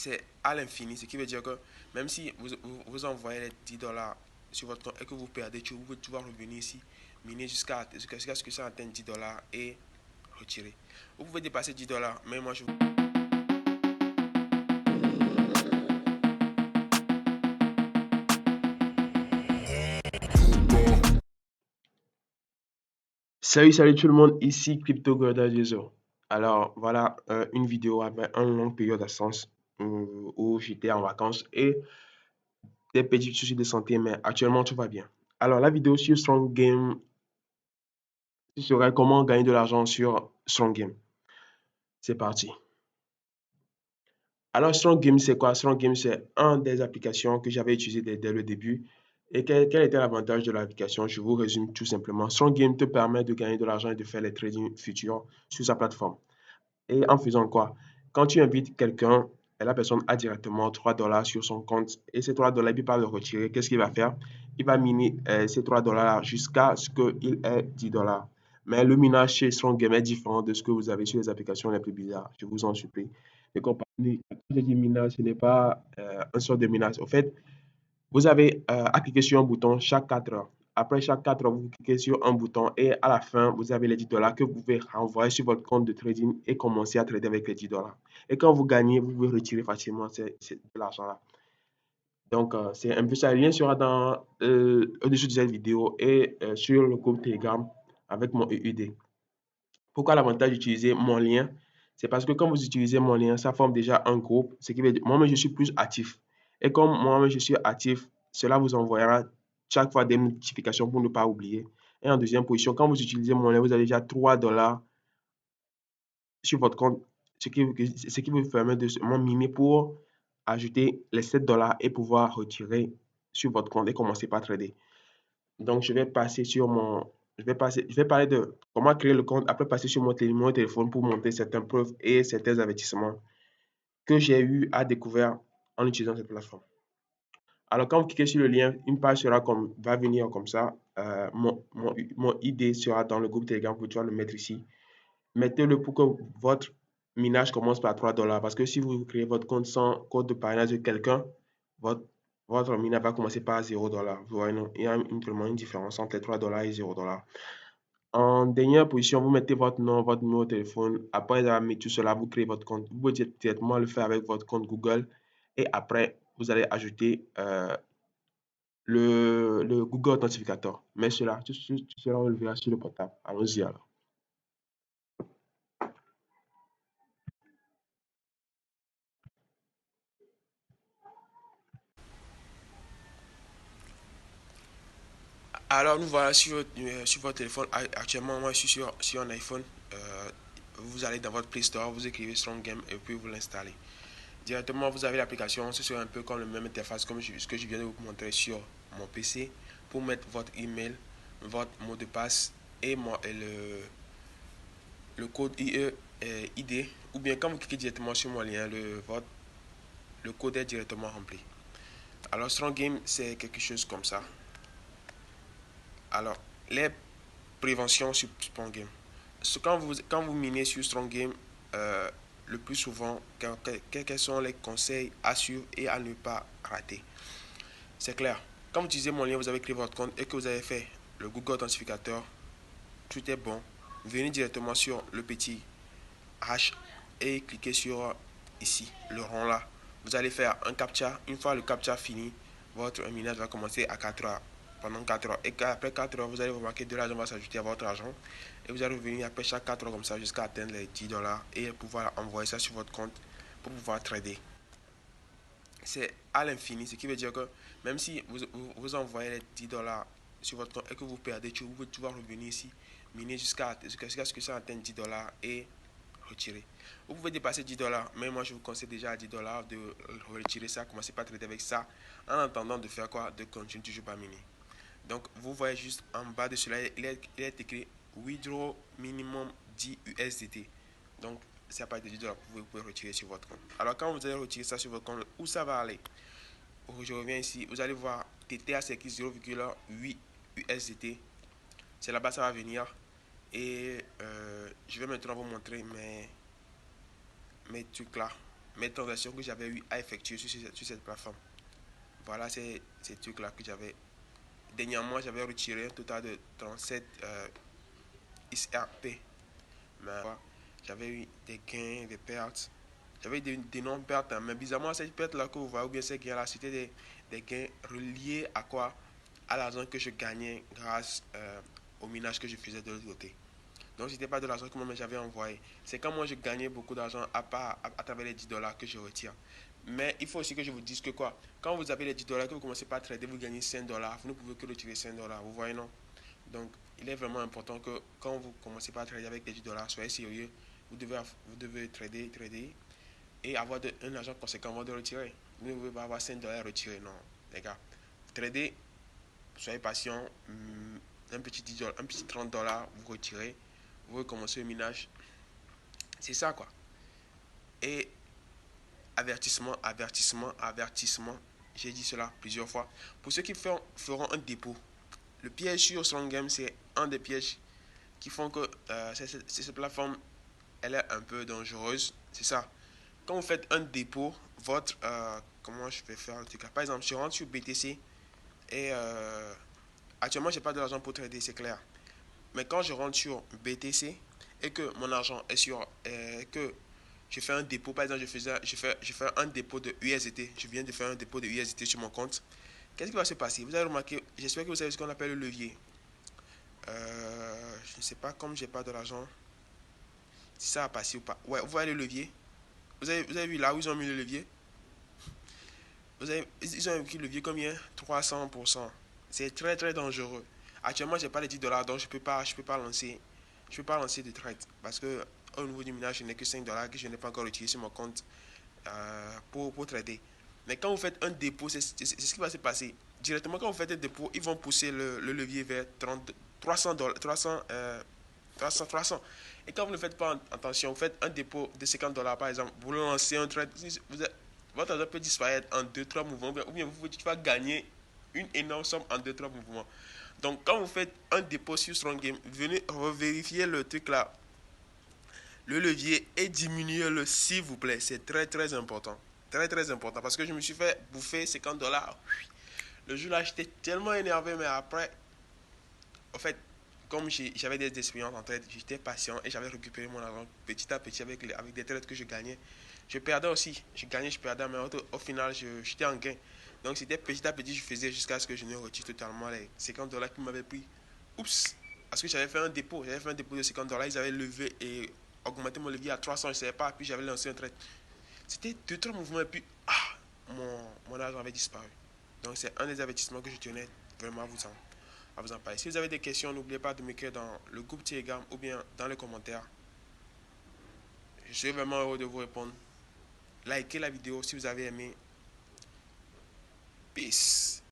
c'est à l'infini, ce qui veut dire que même si vous envoyez les 10 dollars sur votre compte et que vous perdez, vous pouvez toujours revenir ici, miner jusqu'à ce que ça atteigne 10 dollars et retirer. Vous pouvez dépasser 10 dollars, mais moi je vous... Salut tout le monde, ici Crypto Gorda Jezo. Alors voilà une vidéo avec une longue période d'absence où j'étais en vacances et des petits soucis de santé, mais actuellement tout va bien. Alors la vidéo sur Strong Game serait comment gagner de l'argent sur Strong Game. C'est parti. Alors Strong Game c'est quoi? Strong Game c'est une des applications que j'avais utilisées dès le début. Et quel était l'avantage de l'application? Je vous résume tout simplement. Strong Game te permet de gagner de l'argent et de faire les trading futurs sur sa plateforme. Et en faisant quoi? Quand tu invites quelqu'un et la personne a directement 3 dollars sur son compte et ces 3 dollars, il ne peut pas le retirer, qu'est-ce qu'il va faire? Il va miner ces 3 dollars jusqu'à ce qu'il ait 10 dollars. Mais le minage chez StrongGame est différent de ce que vous avez sur les applications les plus bizarres. Je vous en supplie. Ne comprenez, quand je dis minage, ce n'est pas un sort de minage. En fait, vous avez à cliquer sur un bouton chaque 4 heures. Après chaque 4 heures, vous cliquez sur un bouton et à la fin, vous avez les 10 dollars que vous pouvez renvoyer sur votre compte de trading et commencer à trader avec les 10 dollars. Et quand vous gagnez, vous pouvez retirer facilement de l'argent-là. Donc, c'est un peu ça. Le lien sera au-dessus de cette vidéo et sur le groupe Telegram avec mon EUD. Pourquoi l'avantage d'utiliser mon lien? C'est parce que quand vous utilisez mon lien, ça forme déjà un groupe, ce qui veut dire moi-même je suis plus actif. Et comme moi-même je suis actif, cela vous envoyera chaque fois des notifications pour ne pas oublier. Et en deuxième position, quand vous utilisez mon lien, vous avez déjà 3 dollars sur votre compte, ce qui vous permet de seulement miner pour ajouter les 7 dollars et pouvoir retirer sur votre compte et commencer par trader. Donc, je vais passer sur mon, je vais parler de comment créer le compte, après passer sur mon numéro de téléphone pour montrer certaines preuves et certains avertissements que j'ai eu à découvrir en utilisant cette plateforme. Alors, quand vous cliquez sur le lien, une page va venir comme ça. Mon ID sera dans le groupe Telegram, vous pouvez le mettre ici. Mettez-le pour que votre minage commence par 3 dollars. Parce que si vous créez votre compte sans code de parrainage de quelqu'un, votre, votre minage va commencer par 0 dollars. Vous voyez, non? Il y a vraiment une différence entre les 3 dollars et 0 dollars. En dernière position, vous mettez votre nom, votre numéro de téléphone. Après avoir mis tout cela, vous créez votre compte. Vous pouvez directement le faire avec votre compte Google. Et après, vous allez ajouter le Google Authentificator. Mais tout cela, on le verra sur le portable. Allons-y alors. Alors, nous voilà sur votre téléphone. Actuellement, moi, je suis sur un iPhone. Euh, vous allez dans votre Play Store, vous écrivez Strong Game et puis vous l'installez. Directement, vous avez l'application. Ce sera un peu comme le même interface comme ce que je viens de vous montrer sur mon PC. Pour mettre votre email, votre mot de passe et le code ID. Ou bien quand vous cliquez directement sur mon lien, le code est directement rempli. Alors, Strong Game, c'est quelque chose comme ça. Alors, les préventions sur Strong Game. Quand vous minez sur Strong Game, le plus souvent, quels sont les conseils à suivre et à ne pas rater? C'est clair. Quand vous utilisez mon lien, vous avez créé votre compte et que vous avez fait le Google Authentificateur, tout est bon. Venez directement sur le petit H et cliquez sur ici, le rond là. Vous allez faire un captcha. Une fois le captcha fini, votre minage va commencer à 4 heures. Pendant 4 heures. Et après 4 heures, vous allez remarquer que de l'argent va s'ajouter à votre argent. Et vous allez revenir après chaque 4 heures comme ça jusqu'à atteindre les 10 dollars et pouvoir envoyer ça sur votre compte pour pouvoir trader. C'est à l'infini, ce qui veut dire que même si vous envoyez les 10 dollars sur votre compte et que vous perdez, vous pouvez toujours revenir ici, miner jusqu'à ce que ça atteigne 10 dollars et retirer. Vous pouvez dépasser 10 dollars, mais moi je vous conseille déjà à 10 dollars de retirer ça, commencer par trader avec ça, en attendant de faire quoi? De continuer toujours par miner. Donc vous voyez juste en bas de cela, il est écrit Withdraw minimum 10 USDT. Donc c'est à partir de 10 dollars que vous pouvez retirer sur votre compte. Alors quand vous allez retirer ça sur votre compte, où ça va aller? Je reviens ici, vous allez voir TTA c'est écrit 0,8 USDT. C'est là-bas ça va venir. Et je vais maintenant vous montrer mes trucs là, mes transactions que j'avais eu à effectuer sur cette plateforme. Voilà ces trucs-là que j'avais. Dernièrement, j'avais retiré un total de 37 XRP. Mais voilà, j'avais eu des gains, des pertes. J'avais des non-pertes, hein, mais bizarrement, cette perte-là que vous voyez, ou bien ces gains-là, c'était des gains reliés à quoi? À l'argent que je gagnais grâce au minage que je faisais de l'autre côté. Donc, ce n'était pas de l'argent que moi j'avais envoyé. C'est quand moi je gagnais beaucoup d'argent à travers les 10 dollars que je retire. Mais il faut aussi que je vous dise que quoi? Quand vous avez les 10 dollars, que vous commencez par trader, vous gagnez 5 dollars. Vous ne pouvez que retirer 5 dollars. Vous voyez, non? Donc, il est vraiment important que quand vous commencez par trader avec les 10 dollars, soyez sérieux. Vous devez trader et avoir un argent conséquent avant de retirer. Vous ne pouvez pas avoir 5 dollars à retirer, non, les gars. Trader, soyez patient. Un petit 10 dollars, un petit 30 dollars, vous retirez. Vous recommencez le minage. C'est ça, quoi. Et avertissement, avertissement, avertissement. J'ai dit cela plusieurs fois. Pour ceux qui feront un dépôt, le piège sur Strong Game, c'est un des pièges qui font que cette plateforme, elle est un peu dangereuse. C'est ça. Quand vous faites un dépôt, comment je vais faire en tout cas? Par exemple, je rentre sur BTC et actuellement, j'ai pas de l'argent pour trader, c'est clair. Mais quand je rentre sur BTC et que mon argent est sur, que je fais un dépôt, par exemple, je fais un dépôt de USDT, je viens de faire un dépôt de USDT sur mon compte. Qu'est-ce qui va se passer? Vous avez remarqué, j'espère que vous savez ce qu'on appelle le levier. Je ne sais pas, comme j'ai pas de l'argent, si ça a passé ou pas. Ouais, vous voyez le levier? Vous avez vu là où ils ont mis le levier? Ils ont mis le levier combien? 300%. C'est très très dangereux. Actuellement, j'ai pas les 10 dollars, donc je peux pas lancer de trade parce que au niveau du minage, je n'ai que 5 dollars que je n'ai pas encore utilisé sur mon compte pour trader. Mais quand vous faites un dépôt, c'est ce qui va se passer. Directement, quand vous faites un dépôt, ils vont pousser le levier vers 300 dollars, 300. Et quand vous ne faites pas attention, vous faites un dépôt de 50 dollars par exemple, vous lancez un trade, votre argent peut disparaître en deux trois mouvements, ou bien tu vas gagner une énorme somme en deux trois mouvements. Donc, quand vous faites un dépôt sur Strong Game, venez revérifier le truc là, le levier, et diminuez-le s'il vous plaît. C'est très très important. Très très important. Parce que je me suis fait bouffer 50 dollars. Le jour là, j'étais tellement énervé, mais après, en fait, comme j'avais des expériences en trade, j'étais patient et j'avais récupéré mon argent petit à petit avec des trades que je gagnais. Je perdais aussi. Je gagnais, je perdais, mais au final, j'étais en gain. Donc, c'était petit à petit, je faisais jusqu'à ce que je ne retire totalement les 50 dollars qui m'avaient pris. Oups! Parce que j'avais fait un dépôt. J'avais fait un dépôt de 50 dollars. Ils avaient levé et augmenté mon levier à 300. Je ne savais pas. Puis j'avais lancé un trade. C'était deux, trois mouvements et puis mon argent avait disparu. Donc, c'est un des avertissements que je tenais vraiment à vous en parler. Si vous avez des questions, n'oubliez pas de m'écrire dans le groupe Telegram ou bien dans les commentaires. Je suis vraiment heureux de vous répondre. Likez la vidéo si vous avez aimé. Peace.